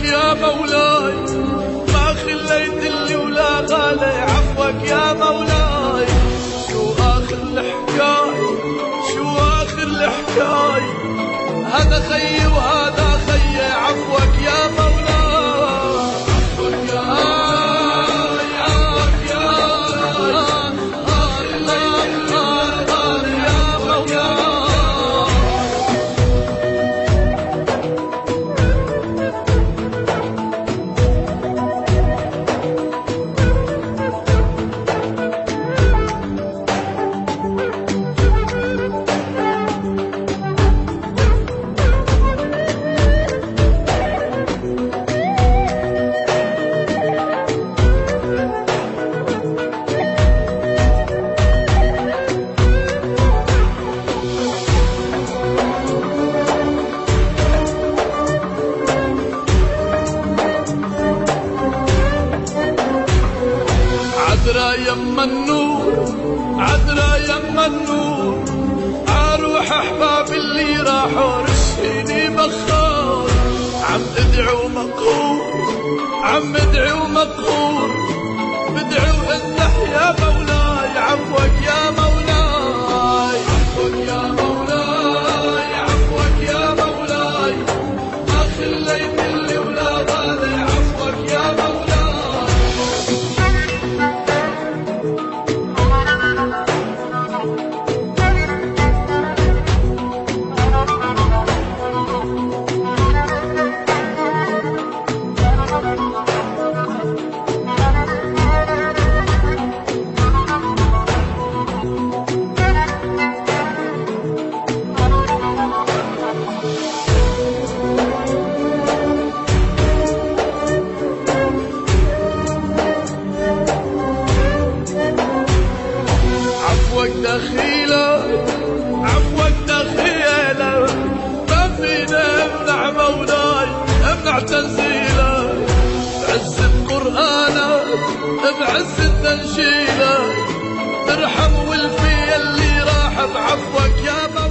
يا مولاي، ما خليت اللي ولا غالي عفوك يا مولاي. شو آخر الحكاية، شو آخر الحكاية، هذا خيي وهذا خيي عفوك يا مولاي. عفوك يا عذرا يما النور، عذرا يما النور، عروح احباب اللي راحوا رشيني بخار. عم ادعي ومقهور، عم ادعي ومقهور، بدعي واذبح يا مولاي عفوك يا مولاي. عفوك يا مولاي، عفوك يا مولاي، ما خليت اللي ولا غالي عفوك يا مولاي. عفوك دخيلة، عفوك دخيلة، ما فينا امنع مولاي، امنع تنزيلك، بعز قرآنك، بعز تنشيلك، ارحم والفي اللي راح بعفوك يا مولاي.